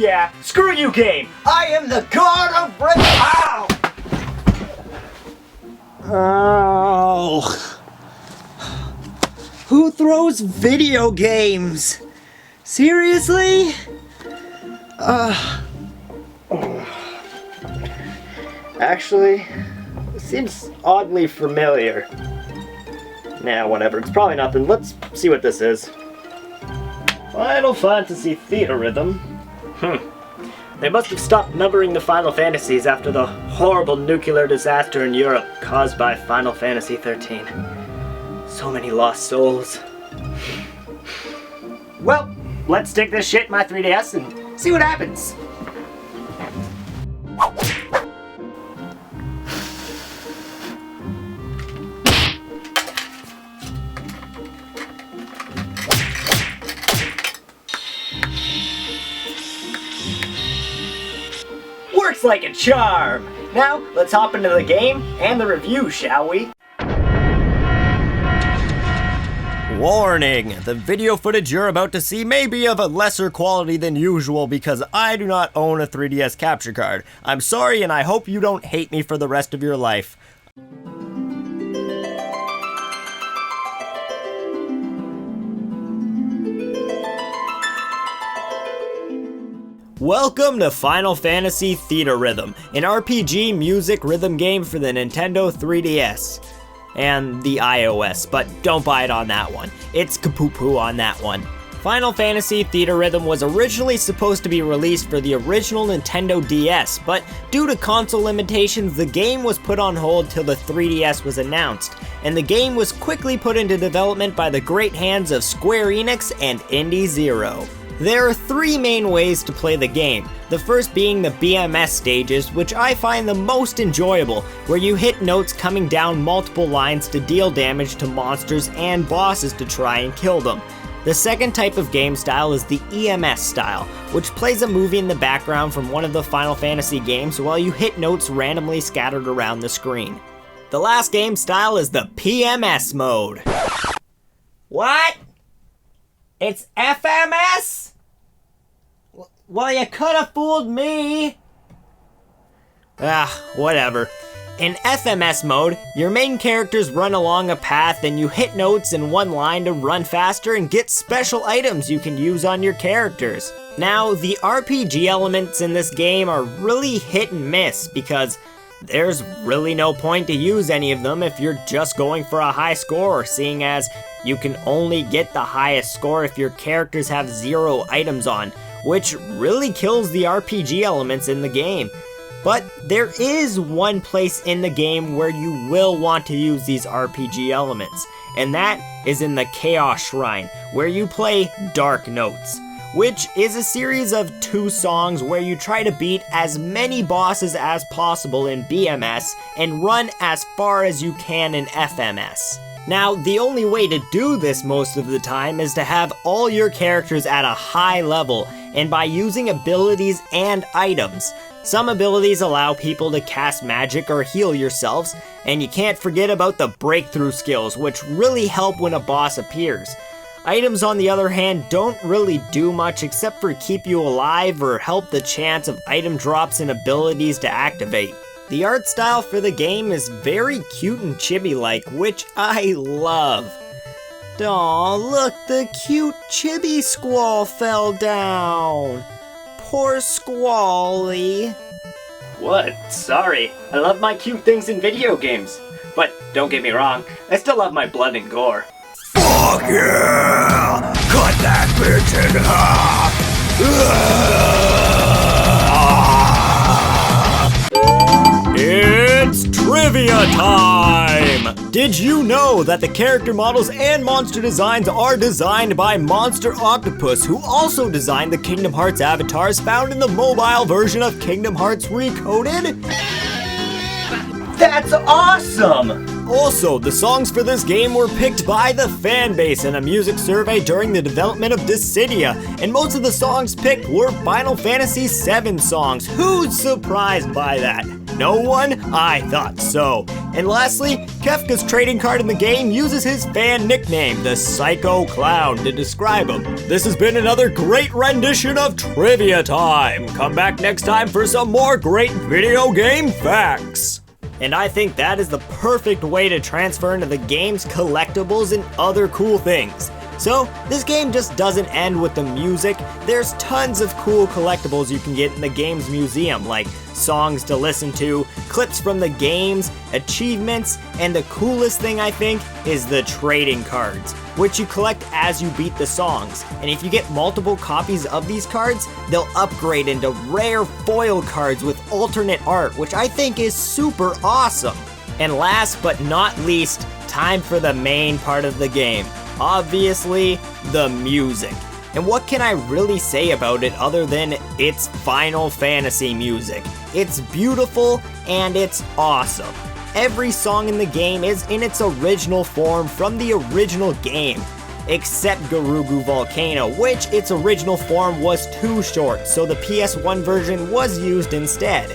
yeah, screw you, game! I am the god of break. Ow! Oh. Who throws video games? Seriously? Actually, it seems oddly familiar. Nah, whatever. It's probably nothing. Let's see what this is. Final Fantasy Theatrhythm. They must have stopped numbering the Final Fantasies after the horrible nuclear disaster in Europe caused by Final Fantasy 13. So many lost souls. Well, let's stick this shit in my 3DS and see what happens. Works like a charm! Now, let's hop into the game and the review, shall we? Warning! The video footage you're about to see may be of a lesser quality than usual because I do not own a 3DS capture card. I'm sorry and I hope you don't hate me for the rest of your life. Welcome to Final Fantasy Theatrhythm, an RPG music rhythm game for the Nintendo 3DS. And the iOS, but don't buy it on that one. It's kapoo-poo on that one. Final Fantasy Theatrhythm was originally supposed to be released for the original Nintendo DS, but due to console limitations, the game was put on hold till the 3DS was announced, and the game was quickly put into development by the great hands of Square Enix and indieszero. There are three main ways to play the game, the first being the BMS stages, which I find the most enjoyable, where you hit notes coming down multiple lines to deal damage to monsters and bosses to try and kill them. The second type of game style is the EMS style, which plays a movie in the background from one of the Final Fantasy games while you hit notes randomly scattered around the screen. The last game style is the PMS mode. What? It's FMS? Well, you could've fooled me. Whatever. In FMS mode, your main characters run along a path and you hit notes in one line to run faster and get special items you can use on your characters. Now, the RPG elements in this game are really hit and miss because there's really no point to use any of them if you're just going for a high score, seeing as you can only get the highest score if your characters have 0 items on, which really kills the RPG elements in the game. But there is one place in the game where you will want to use these RPG elements, and that is in the Chaos Shrine, where you play Dark Notes, which is a series of 2 songs where you try to beat as many bosses as possible in BMS and run as far as you can in FMS. Now, the only way to do this most of the time is to have all your characters at a high level, and by using abilities and items. Some abilities allow people to cast magic or heal yourselves, and you can't forget about the breakthrough skills, which really help when a boss appears. Items, on the other hand, don't really do much except for keep you alive or help the chance of item drops and abilities to activate. The art style for the game is very cute and chibi-like, which I love. Aw, look, the cute chibi Squall fell down. Poor Squally. What? Sorry. I love my cute things in video games. But don't get me wrong, I still love my blood and gore. Fuck yeah! Cut that bitch in half! It's trivia time! Did you know that the character models and monster designs are designed by Monster Octopus, who also designed the Kingdom Hearts avatars found in the mobile version of Kingdom Hearts Recoded? That's awesome! Also, the songs for this game were picked by the fanbase in a music survey during the development of Dissidia, and most of the songs picked were Final Fantasy VII songs. Who's surprised by that? No one? I thought so. And lastly, Kefka's trading card in the game uses his fan nickname, the Psycho Clown, to describe him. This has been another great rendition of Trivia Time. Come back next time for some more great video game facts. And I think that is the perfect way to transfer into the game's collectibles and other cool things. So, this game just doesn't end with the music. There's tons of cool collectibles you can get in the game's museum, like songs to listen to, clips from the games, achievements, and the coolest thing I think is the trading cards, which you collect as you beat the songs. And if you get multiple copies of these cards, they'll upgrade into rare foil cards with alternate art, which I think is super awesome. And last but not least, time for the main part of the game. Obviously, the music. And what can I really say about it other than it's Final Fantasy music? It's beautiful and it's awesome. Every song in the game is in its original form from the original game, except Gerugu Volcano, which its original form was too short, so the PS1 version was used instead.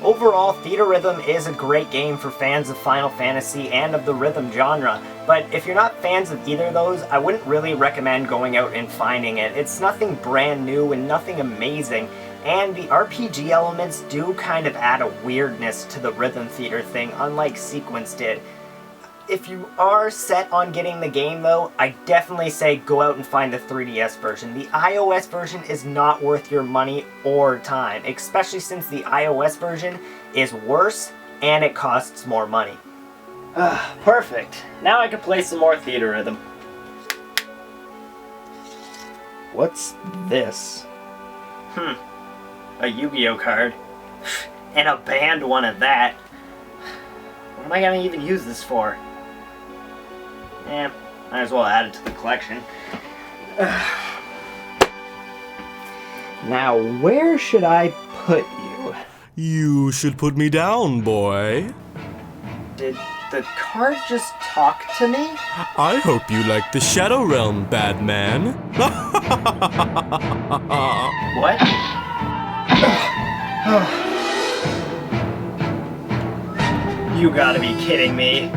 Overall, Theatrhythm is a great game for fans of Final Fantasy and of the rhythm genre, but if you're not fans of either of those, I wouldn't really recommend going out and finding it. It's nothing brand new and nothing amazing, and the RPG elements do kind of add a weirdness to the rhythm theater thing, unlike Sequence did. If you are set on getting the game though, I definitely say go out and find the 3DS version. The iOS version is not worth your money or time, especially since the iOS version is worse and it costs more money. Perfect. Now I can play some more Theatrhythm. What's this? A Yu-Gi-Oh card. And a banned one at that. What am I gonna even use this for? Might as well add it to the collection. Now, where should I put you? You should put me down, boy. Did the card just talk to me? I hope you like the Shadow Realm, Badman. What? You gotta be kidding me.